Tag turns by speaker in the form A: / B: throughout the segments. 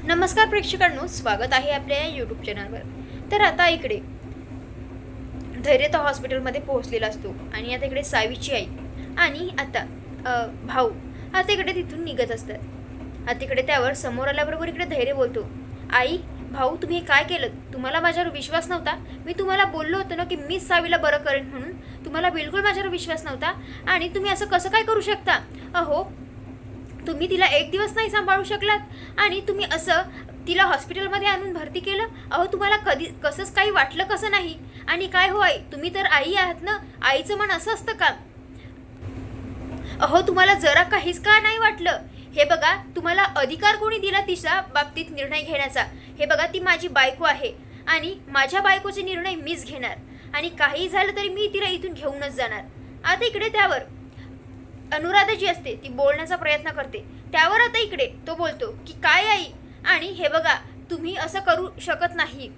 A: नमस्कार प्रेक्षकांनो, स्वागत आहे आपल्या यूट्यूब चॅनलवर. तर आता इकडे धैर्य तर हॉस्पिटलमध्ये पोहोचलेला असतो आणि आता इकडे सावीची आई आणि आता भाऊ आता इकडे तिथून निघत असतात. आता इकडे त्यावर समोर आल्याबरोबर इकडे धैर्य बोलतो, आई भाऊ तुम्ही हे काय केलं? तुम्हाला माझ्यावर विश्वास नव्हता? मी तुम्हाला बोललो होतो ना की मीच सावीला बरं करेन म्हणून. तुम्हाला बिलकुल माझ्यावर विश्वास नव्हता आणि तुम्ही असं कसं काय करू शकता? अहो तुम्ही तिला एक दिवस नाही सांभाळू शकलात आणि तुम्ही असं तिला हॉस्पिटलमध्ये आणून भरती केलं. अहो तुम्हाला कधी कसंच काही वाटलं कसं नाही? आणि काय हो आई, तुम्ही तर आई आहात ना, आईचं मन असं असतं का? अहो तुम्हाला जरा काहीच का नाही वाटलं? हे बघा, तुम्हाला अधिकार कोणी दिला तिच्या बाबतीत निर्णय घेण्याचा? हे बघा, ती माझी बायको आहे आणि माझ्या बायकोचे निर्णय मीच घेणार आणि काही झालं तरी मी तिला इथून घेऊनच जाणार. आता इकडे त्यावर अनुराधा जी असते ती बोलण्याचा प्रयत्न करते. त्यावर आता इकडे तो बोलतो की काय आई, आणि हे बघा तुम्ही असं करू शकत नाही,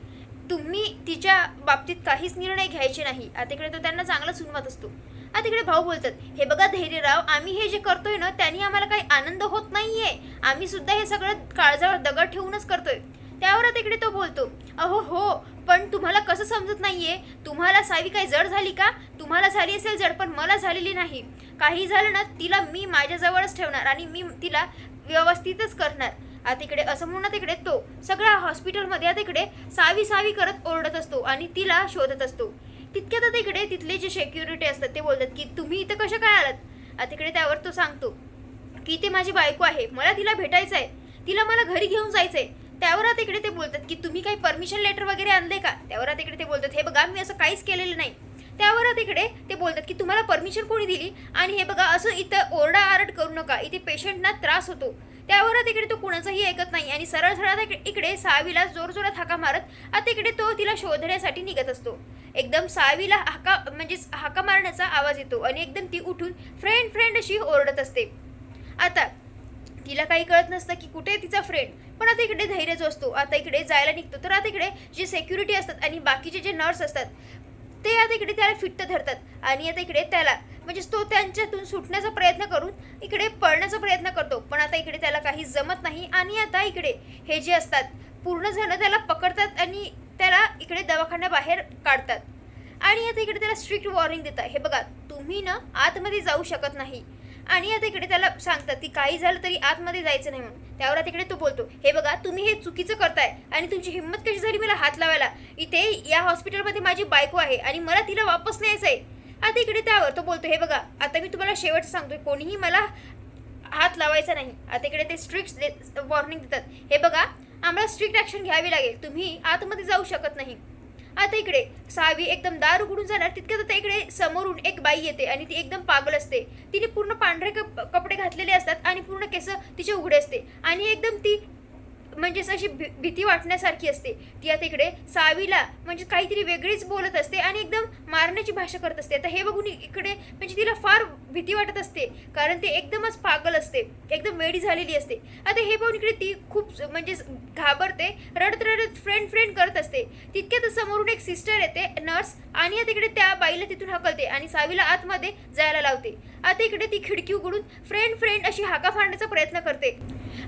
A: तुम्ही तिच्या बाबतीत काहीच निर्णय घ्यायचे नाही. आता इकडे तो त्यांना चांगला सुनवत असतो. आता इकडे भाऊ बोलतात, हे बघा धैर्यराव, आम्ही हे जे करतोय ना त्यांनी आम्हाला काही आनंद होत नाहीये, आम्ही सुद्धा हे सगळं काळजावर दगड ठेवूनच करतोय. त्यावर आता इकडे तो बोलतो, अहो हो, पण तुम्हाला कसं समजत नाहीये? तुम्हाला सावी काही जड झाली का? तुम्हाला झाली असेल जड, पण मला झालेली नाही. काही झालं ना तिला मी माझ्याजवळच ठेवणार आणि मी तिला व्यवस्थितच करणार. आता इकडे असं म्हणून तिकडे तो सगळ्या हॉस्पिटलमध्ये आता इकडे सावी सावी करत ओरडत असतो आणि तिला शोधत असतो. तितक्यात आता इकडे तिथले जे सिक्युरिटी असतात ते बोलतात की तुम्ही इथं कशा काय आलात? आता इकडे त्यावर तो सांगतो की ते माझी बायको आहे, मला तिला भेटायचं आहे, तिला मला घरी घेऊन जायचं आहे. त्यावर आता इकडे ते बोलतात की तुम्ही काही परमिशन लेटर वगैरे आणले का? त्यावर आता इकडे ते बोलतात, हे बघा मी असं काहीच केलेलं नाही. त्यावर आता इकडे ते बोलतात की तुम्हाला परमिशन कोणी दिली? आणि हे बघा असं इथं ओरडाआरड करू नका, इथे पेशंटना त्रास होतो. त्यावर आता इकडे तो कुणाचंही ऐकत नाही आणि सरळ सरळ इकडे सावीला जोरजोरात हाका मारत आता इकडे तो तिला शोधण्यासाठी निघत असतो. एकदम सावीला हाका मारण्याचा आवाज येतो आणि एकदम ती उठून फ्रेंड फ्रेंड अशी ओरडत असते. आता तिला काही कळत नसतं की कुठे तिचा फ्रेंड. पण आता इकडे धैर्य जो असतो आता इकडे जायला निघतो. तर आता इकडे जे सिक्युरिटी असतात आणि बाकीचे जे नर्स असतात ते आता इकडे त्याला फिट्ट धरतात आणि आता इकडे त्याला तो त्यांच्यातून सुटण्याचा प्रयत्न करून इकडे पळण्याचा प्रयत्न करतो. पण आता इकडे त्याला काही जमत नाही आणि आता इकडे हे जे असतात पूर्ण जण त्याला पकडतात आणि त्याला इकडे दवाखान्याबाहेर काढतात आणि आता इकडे त्याला स्ट्रिक्ट वॉर्निंग देतात, हे बघा तुम्ही ना आतमध्ये जाऊ शकत नाही. आणि आता इकडे त्याला सांगतात की काही झालं तरी आतमध्ये जायचं नाही म्हणून. त्यावर आता इकडे तो बोलतो, हे बघा तुम्ही हे चुकीचं करताय आणि तुमची हिंमत कशी झाली मला हात लावायला? इथे या हॉस्पिटलमध्ये माझी बायको आहे आणि मला तिला वापस न्यायचं आहे. आता इकडे त्यावर तो बोलतो, हे बघा आता मी तुम्हाला शेवट सांगतोय, कोणीही मला हात लावायचा नाही. आता इकडे ते स्ट्रिक्ट वॉर्निंग देतात, हे बघा आम्हाला स्ट्रिक्ट ॲक्शन घ्यावी लागेल, तुम्ही आतमध्ये जाऊ शकत नाही. आता इकडे सावी एकदम दार उघडून जाणार तितक्यात आता इकडे समोरून एक बाई येते आणि ती एकदम पागल असते. तिने पूर्ण पांढरे कपडे घातलेले असतात आणि पूर्ण केस तिचे उघडे असते आणि एकदम ती अशी भीती वाटण्यासारखी असते. ती आता इकडे सावीला काहीतरी वेगळीच बोलत असते आणि एकदम मारण्याची भाषा करत असते. आता हे बघून इकडे तिला फार भीती वाटत असते कारण ते एकदमच पागल असते, एकदम वेडी झालेली असते. आता हे बघून इकडे ती खूप घाबरते, रडत रडत फ्रेंड फ्रेंड करत असते. तितक्यात समोरून एक सिस्टर येते नर्स आणि आता इकडे त्या बाईला तिथून हकलते आणि सावीला आतमध्ये जायला लावते. आता इकडे ती खिडकी उघडून फ्रेंड फ्रेंड अशी हाका मारण्याचा प्रयत्न करते.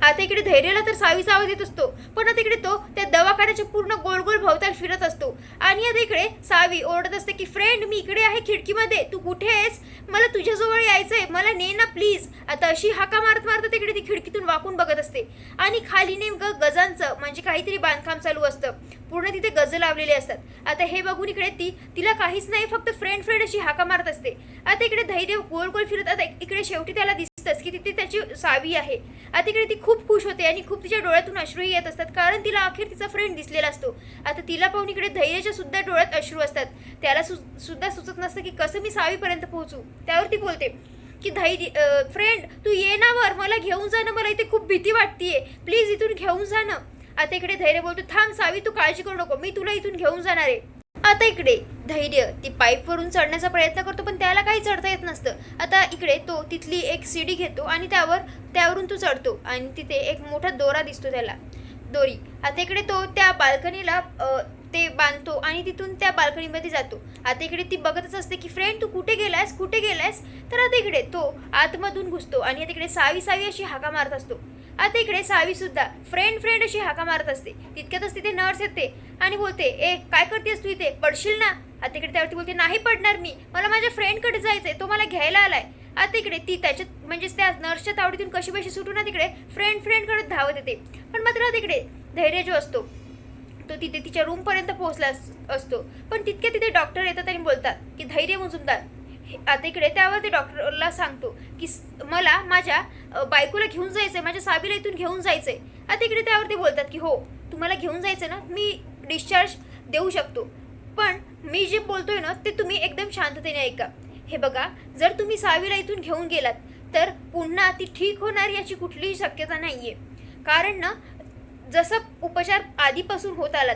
A: आता इकडे धैर्याला तर सावीचा आवाज येत असतो, पण आता इकडे तो त्या दवाखान्याच्या पूर्ण गोल गोल भोवताल फिरत असतो आणि आता इकडे सावी ओरडत असते की फ्रेंड मी इकडे आहे खिडकीमध्ये, तू कुठे आहेस? मला तुझ्याजवळ यायचंय, मला ने ना प्लीज. आता अशी हाका मारत मारत इकडे ती खिडकीतून वाकून बघत असते आणि खाली नेमकं गजांचं काहीतरी बांधकाम चालू असतं, पूर्ण तिथे गज लावलेले असतात. आता हे बघून इकडे तिला काहीच नाही, फक्त फ्रेंड फ्रेंड अशी हाका मारत असते. आता इकडे धैर्य गोल गोल फिरत आता इकडे शेवटी त्याला दिसतंच की तिथे त्याची सावी आहे. आता इकडे ती खूप खुश होते आणि खूप तिच्या डोळ्यातून अश्रूही येत असतात कारण तिला अखेर तिचा फ्रेंड दिसलेला असतो. आता तिला पाहून इकडे धैर्याच्या सुद्धा डोळ्यात अश्रू असतात. त्याला सुद्धा सुचत नसतं की कसं मी सावीपर्यंत पोहोचू. त्यावर ती बोलते की फ्रेंड तू ये ना वर, मला घेऊन जा ना, मला इथे खूप भीती वाटतेय, प्लीज इथून घेऊन जा ना. आता इकडे धैर्य बोलतो, थांब सावी तू काळजी करू नको, मी तुला इथून घेऊन जाणार आहे. आता इकडे धैर्य ती पाईपवरून चढण्याचा प्रयत्न करतो पण त्याला काही चढता येत नसतं. आता इकडे तो तिथली एक सीडी घेतो आणि त्यावरून तो चढतो आणि तिथे एक मोठा दोरा दिसतो त्याला, दोरी. आता इकडे तो त्या बाल्कनीला ते बांधतो आणि तिथून त्या बाल्कनीमध्ये जातो. आता इकडे ती बघतच असते की फ्रेंड तू कुठे गेलायस कुठे गेलायस. तर आता इकडे तो आतमधून घुसतो आणि आता इकडे सावी सावी अशी हाका मारत असतो. आता इकडे सावी सुद्धा फ्रेंड अशी हाका मारत असते. तितक्यातच तिथे नर्स येते आणि बोलते, ए काय करतेस तू इथे, पडशील ना. आता इकडे त्यावरती बोलते, नाही पडणार मी, मला माझ्या फ्रेंडकडे जायचंय, तो मला घ्यायला आलाय. आता इकडे ती त्याच्यात म्हणजेच त्या नर्सच्या तावडीतून कशी बशी सुटून ना तिकडे फ्रेंडकडे धावत येते. पण मात्र तिकडे धैर्य जो असतो तो तिथे तिच्या रूमपर्यंत पोहोचला असतो. पण तितके तिथे डॉक्टर येतात आणि बोलतात की धैर्य मुजुमदार. आता इकडे त्यावर ते डॉक्टरला सांगतो की मला माझ्या बायकोला घेऊन जायचंय, माझ्या सावीला इथून घेऊन जायचंय. आता इकडे त्यावर ते बोलतात की हो तुम्हाला घेऊन जायचं ना, मी डिस्चार्ज देऊ शकतो, पण मी जे बोलतोय ना ते तुम्ही एकदम शांततेने ऐका. हे बघा, जर तुम्ही सावीला इथून घेऊन गेलात तर पुन्हा ती ठीक होणार याची कुठलीही शक्यता नाहीये. कारण ना जसं उपचार आधीपासून होत आलात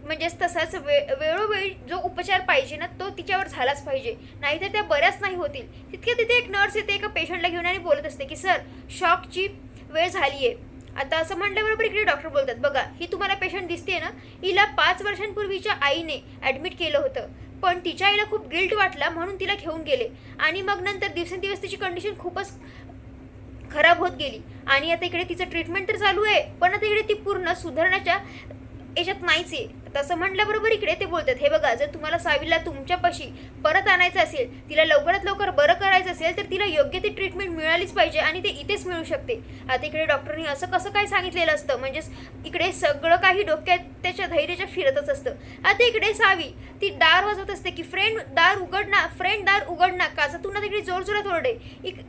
A: म्हणजेच तसाच वेळोवेळी जो उपचार पाहिजे ना तो तिच्यावर झालाच पाहिजे, नाहीतर त्या बऱ्याच नाही होतील. तितके तिथे एक नर्स येते एका पेशंटला घेऊन आणि बोलत असते की सर शॉकची वेळ झाली आहे. आता असं म्हटल्याबरोबर इकडे डॉक्टर बोलतात, बघा ही तुम्हाला पेशंट दिसते ना, हिला 5 वर्षांपूर्वीच्या आईने ॲडमिट केलं होतं, पण तिच्या आईला खूप गिल्ट वाटला म्हणून तिला घेऊन गेले आणि मग नंतर दिवसेंदिवस तिची कंडिशन खूपच खराब होत गेली आणि आता इकडे तिचं ट्रीटमेंट तर चालू आहे, पण आता इकडे ती पूर्ण सुधारण्याच्या याच्यात नाहीच आहे. तसं म्हटल्याबरोबर इकडे ते बोलतात, हे बघा जर तुम्हाला सावीला तुमच्यापाशी परत आणायचं असेल, तिला लवकरात लवकर बरं करायचं असेल तर तिला योग्य ती ट्रीटमेंट मिळालीच पाहिजे आणि ते इथेच मिळू शकते. आता इकडे डॉक्टरनी असं कसं काय सांगितलेलं असतं, म्हणजेच इकडे सगळं काही डोक्यात त्याच्या धैर्याच्या फिरतच असतं. आता इकडे सावी ती दार वाजवत असते की फ्रेंड दार उघड ना, फ्रेंड दार उघड ना. काचातून ना तिकडे जोरजोरात ओरडे.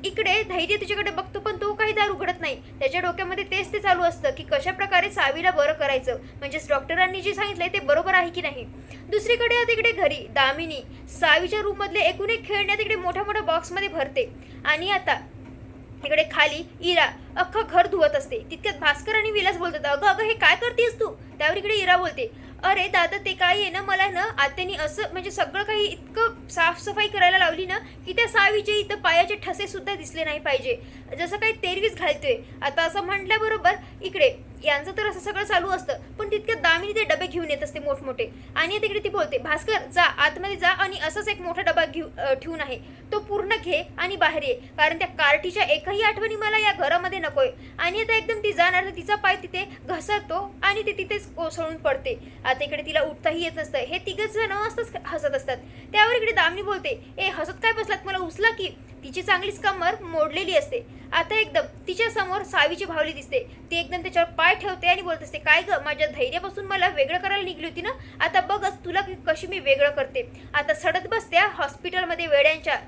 A: इकडे धैर्य तिच्याकडे बघतो पण तो काही दार उघडत नाही. त्याच्या डोक्यामध्ये तेच ते चालू असतं की कशा प्रकारे सावीला बरं करायचं, म्हणजेच डॉक्टरांनी जे सांगितलंय ते बरोबर आहे की नाही. दुसरीकडे आता इकडे घरी दामिनी सावीच्या रूम मधले एकूण एक खेळण्या तिकडे मोठ्या मोठ्या बॉक्समध्ये भरते आणि आता इकडे खाली इरा अख्खं घर धुवत असते. तितक्यात भास्कर आणि विलास बोलतात, अगं हे काय करतेस तू. त्यावर इकडे इरा बोलते, अरे दादा ते काय आहे ना, मला ना आत्यानी असं म्हणजे सगळं काही इतकं साफसफाई करायला लावली ना की त्या सावीचे इथं पायाचे ठसे सुद्धा दिसले नाही पाहिजे, जसं काही तेरवीच घालतोय. आता असं म्हटल्याबरोबर इकडे यांचं तर असं सगळं चालू असतं, पण तितक्यात दामिनी ते डबे घेऊन येत असते मोठमोठे आणि तिकडे ती बोलते, भास्कर जा आतमध्ये जा आणि असंच एक मोठा डबा ठेवून आहे तो पूर्ण घे आणि बाहेर ये, कारण त्या कार्टीच्या एकही आठवणी मला या घरामध्ये नकोय. आणि आता एकदम ती जाणार तर तिचा पाय तिथे घसरतो आणि ती तिथेच कोसळून पडते. आता इकडे तिला उठताही येत नसतं. हे तिघच जण असतंच हसत असतात. त्यावर इकडे दामिनी बोलते, ए हसत काय बसलात, मला उचला की. तिची चांगलीच कमर मोडलेली असते. आता एकदम तिच्या समोर सावीची भावली दिसते. ती एकदम त्याच्यावर पाय ठेवते आणि बोलत असते, काय ग माझ्या धैर्यापासून मला वेगळं करायला निघली होती ना, आता बघच तुला कशी मी वेगळं करते. आता सडत बसत्या हॉस्पिटलमध्ये वेड्यांच्या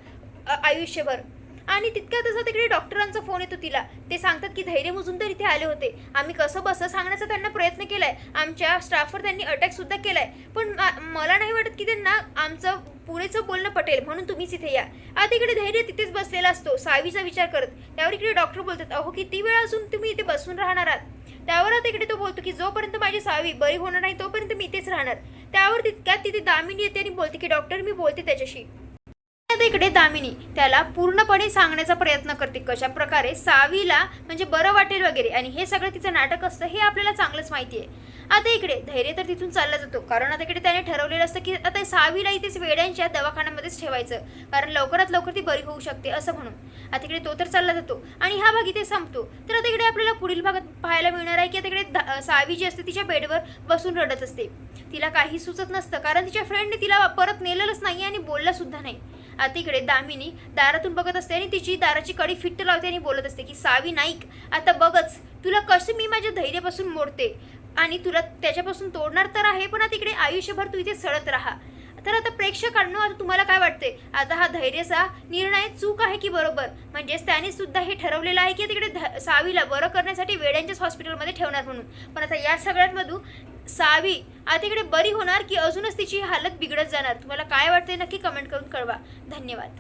A: आयुष्यभर. आणि तितक्यातच तिकडे डॉक्टरांचा फोन येतो तिला. ते सांगतात की धैर्य मुजुमदार इथे आले होते, आम्ही कसं बसं सांगण्याचा त्यांना प्रयत्न केलाय, आमच्या स्टाफवर त्यांनी अटॅक सुद्धा केलाय, पण मला नाही वाटत की त्यांना आमचं पुरेचं बोलणं पटेल, म्हणून तुम्हीच इथे या. आता इकडे धैर्य तिथेच बसलेला असतो सावीचा विचार करत. त्यावर इकडे डॉक्टर बोलतात, अहो किती वेळ अजून तुम्ही इथे बसून राहणार आहात. त्यावर आता इकडे तो बोलतो की जोपर्यंत माझी सावी बरी होणार नाही तोपर्यंत मी इथेच राहणार. त्यावर तितक्यात तिथे दामिनी येते आणि बोलते की डॉक्टर मी बोलते त्याच्याशी. आता इकडे दामिनी त्याला पूर्णपणे सांगण्याचा प्रयत्न करते कशा प्रकारे सावीला म्हणजे बरं वाटेल वगैरे, आणि हे सगळं तिचं नाटक असतं हे आपल्याला चांगलंच माहिती आहे. आता इकडे धैर्य तर तिथून चालला जातो, कारण आता इकडे त्याने ठरवलेलं असतं की आता सावीला इथेच वेड्यांच्या दवाखान्यामध्येच ठेवायचं, कारण लवकरात लवकर ती बरी होऊ शकते असं म्हणून. आता इकडे तो तर चालला जातो आणि हा भाग इथे संपतो. तर आता इकडे आपल्याला पुढील भागात पाहायला मिळणार आहे की आता इकडे सावी जी असते तिच्या बेडवर बसून रडत असते. तिला काही सुचत नसतं, कारण तिच्या फ्रेंडने तिला परत नेलेलंच नाही आणि बोलला सुद्धा नाही. आता इकडे दामिनी दारातून बघत असते आणि तिची दाराची कडी फिट्ट लावते आणि बोलत असते की सावी नाईक, आता बघच तुला कसं मी माझ्या धैर्यापासून मोडते आणि तुला त्याच्यापासून तोडणार तर आहे, पण आता इकडे आयुष्यभर तू इथे सडत राहा. तर आता प्रेक्षकांनो, आता तुम्हाला काय वाटते, आता हा धैर्याचा निर्णय चूक आहे की बरोबर, म्हणजेच त्याने सुद्धा हे ठरवलेलं आहे की तिकडे सावीला बरं करण्यासाठी वेड्यांच्याच हॉस्पिटलमध्ये ठेवणार म्हणून, पण आता या सगळ्यांमधून सावी आता इकडे बरी होणार की अजूनच तिची हालत बिघडत जाणार. तुम्हाला काय वाटते नक्की कमेंट करून कळवा. धन्यवाद.